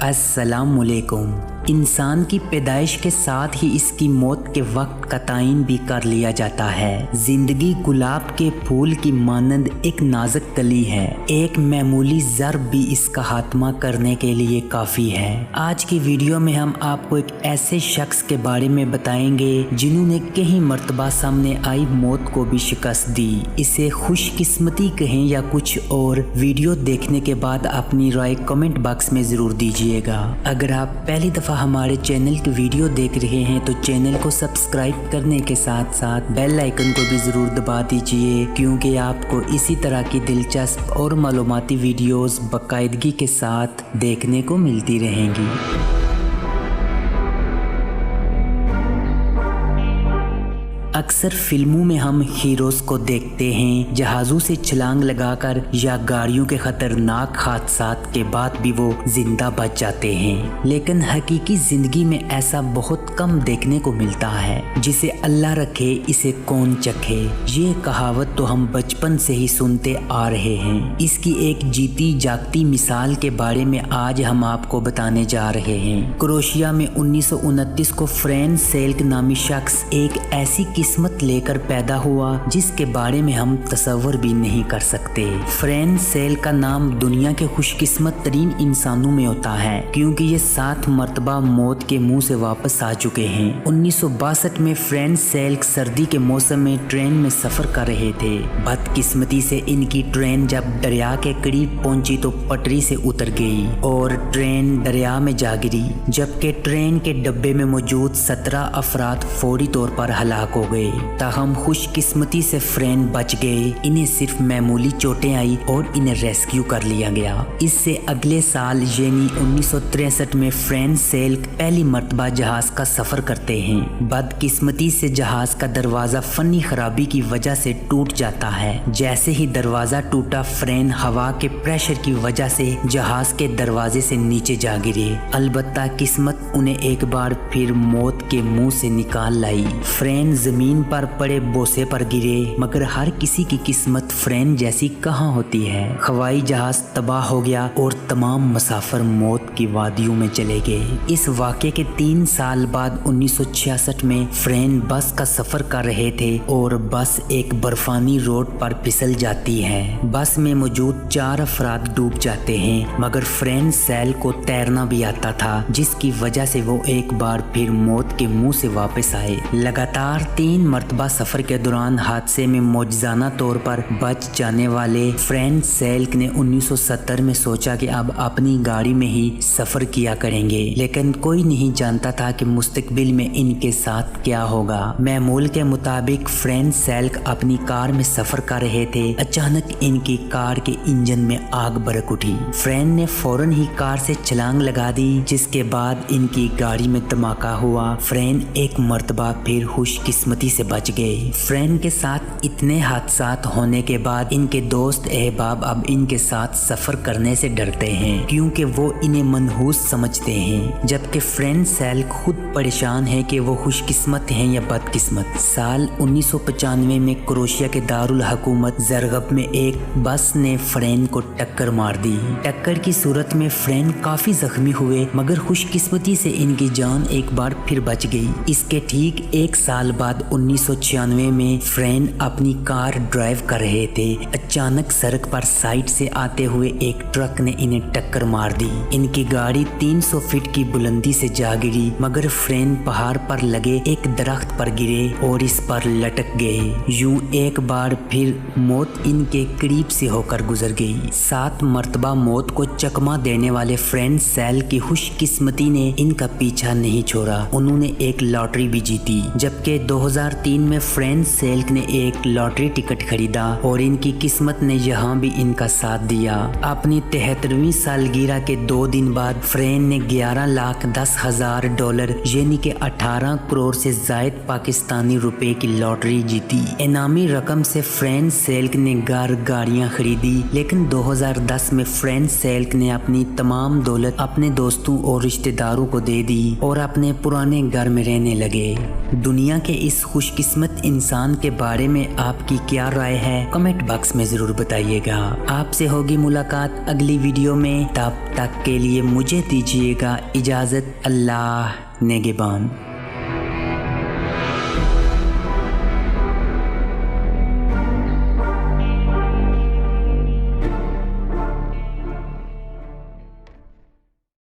अस्सलाम वालेकुम। इंसान की पैदाइश के साथ ही इसकी मौत के वक्त का तायन भी कर लिया जाता है। जिंदगी गुलाब के फूल की मानंद एक नाजुक कली है। एक मामूली ज़र्ब भी इसका खात्मा करने के लिए काफ़ी है। आज की वीडियो में हम आपको एक ऐसे शख्स के बारे में बताएंगे जिन्होंने कई मर्तबा सामने आई मौत को भी शिकस्त दी। इसे खुशकिस्मती कहें या कुछ और, वीडियो देखने के बाद अपनी राय कमेंट बॉक्स में ज़रूर दीजिएगा। अगर आप पहली दफ़ा हमारे चैनल की वीडियो देख रहे हैं तो चैनल को सब्सक्राइब करने के साथ साथ बेल आइकन को भी ज़रूर दबा दीजिए, क्योंकि आपको इसी तरह की दिलचस्प और मालूमाती वीडियोस बाकायदगी के साथ देखने को मिलती रहेंगी। अक्सर फिल्मों में हम हीरोज़ को देखते हैं जहाज़ों से छलांग लगाकर या गाड़ियों के खतरनाक हादसात के बाद भी वो जिंदा बच जाते हैं, लेकिन हकीकी ज़िंदगी में ऐसा बहुत कम देखने को मिलता है। जिसे अल्लाह रखे इसे कौन चखे, ये कहावत तो हम बचपन से ही सुनते आ रहे हैं। इसकी एक जीती जागती मिसाल के बारे में आज हम आपको बताने जा रहे हैं। क्रोएशिया में 1929 को फ्रेंच सेल्क नामी शख्स एक ऐसी किस्मत लेकर पैदा हुआ जिसके बारे में हम तसव्वुर भी नहीं कर सकते। फ्रेंच सेल्क का नाम दुनिया के खुशकिस्मत तरीन इंसानों में होता है, क्योंकि ये 7 मरतबा मौत के मुंह से वापस आ चुके हैं। 1962 में फ्रेंच सेल्क सर्दी के मौसम में ट्रेन में सफर कर रहे थे। बदकिस्मती से इनकी ट्रेन जब दरिया के करीब पहुंची तो पटरी से उतर गई और ट्रेन दरिया में जा गिरी, जबकि ट्रेन के डब्बे में मौजूद 17 अफराद फौरी तौर पर हलाक हो गए। ताहम खुशकिस्मती से फ्रेंड बच गए। इन्हें सिर्फ मामूली चोटें आई और इन्हें रेस्क्यू कर लिया गया। इससे अगले साल यानी 1963 में फ्रेंच सेल्क पहली मर्तबा जहाज का सफर करते हैं। बदकिस्मती से जहाज का दरवाजा फनी खराबी की वजह से टूट जाता है। जैसे ही दरवाजा टूटा, फ्रेंड हवा के प्रेशर की वजह से जहाज के दरवाजे से नीचे जा गिरे। अलबत्ता किस्मत उन्हें एक बार फिर मौत के मुंह से निकाल लाई। फ्रेंड जमीन पर पड़े बोसे पर गिरे, मगर हर किसी की किस्मत फ्रेंड जैसी कहाँ होती है। हवाई जहाज तबाह हो गया और तमाम मुसाफिर मौत की वादियों में चले गए। इस वाक़े के 3 साल बाद 1966 में फ्रेंड बस का सफर कर रहे थे और बस एक बर्फानी रोड पर फिसल जाती है। बस में मौजूद 4 अफराद डूब जाते हैं, मगर फ्रेंड सेल को तैरना भी आता था, जिसकी वजह से वो एक बार फिर मौत के मुंह से वापस आए। लगातार 3 मरतबा सफर के दौरान हादसे में मौजज़ाना तौर पर बच जाने वाले फ्रेंच सेल्क ने 1970 में सोचा कि अब अपनी गाड़ी में ही सफर किया करेंगे, लेकिन कोई नहीं जानता था कि मुस्तकबिल में इनके साथ क्या होगा। मामूल के मुताबिक फ्रेंच सेल्क अपनी कार में सफर कर रहे थे। अचानक इनकी कार के इंजन में आग भड़क उठी। फ्रेंड ने फौरन ही कार से छलांग लगा दी, जिसके बाद इनकी गाड़ी में धमाका हुआ। फ्रेंड एक मरतबा फिर खुशकिस्मती से बच गए। फ्रेंड के साथ इतने हादसात होने के बाद इनके दोस्त अहबाब अब इनके साथ सफर करने से डरते हैं, क्योंकि वो इन्हें मनहूस समझते हैं, जबकि फ्रेंड सेल खुद परेशान है कि वो खुशकिस्मत हैं या बदकिस्मत। साल 1995 में क्रोएशिया के दारुल हुकूमत ज़रगब में एक बस ने फ्रेंड को टक्कर मार दी। टक्कर की सूरत में फ्रेंड काफी जख्मी हुए, मगर खुशकिस्मती से इनकी जान एक बार फिर बच गई। इसके ठीक 1 साल बाद 1996 में फ्रेंड अपनी कार ड्राइव कर रहे थे। अचानक सड़क पर साइड से आते हुए एक ट्रक ने इन्हें टक्कर मार दी। इनकी गाड़ी 300 फीट की बुलंदी से जा गिरी, मगर फ्रेंड पहाड़ पर लगे एक दरख्त पर गिरे और इस पर लटक गए। यूं एक बार फिर मौत इनके करीब से होकर गुजर गई। 7 मरतबा मौत को चकमा देने वाले फ्रेंड सेल की खुशकिस्मती ने इनका पीछा नहीं छोड़ा। उन्होंने एक लॉटरी भी जीती, जबकि 2003 में फ्रेंच सेल्क ने एक लॉटरी टिकट खरीदा और इनकी किस्मत ने यहाँ भी इनका साथ दिया। अपनी 73वीं सालगिरह के 2 दिन बाद फ्रेंच ने 11,10,000 डॉलर यानी कि 18 करोड़ से जायद पाकिस्तानी रुपए की लॉटरी जीती। इनामी रकम से फ्रेंच सेल्क ने गाड़ियाँ खरीदी, लेकिन 2010 में फ्रेंच सेल्क ने अपनी तमाम दौलत अपने दोस्तों और रिश्तेदारों को दे दी और अपने पुराने घर में रहने लगे। दुनिया के इस खुशकिस्मत इंसान के बारे में आपकी क्या राय है कमेंट बॉक्स में जरूर बताइएगा। आपसे होगी मुलाकात अगली वीडियो में, तब तक के लिए मुझे दीजिएगा इजाजत। अल्लाह नेगेबान।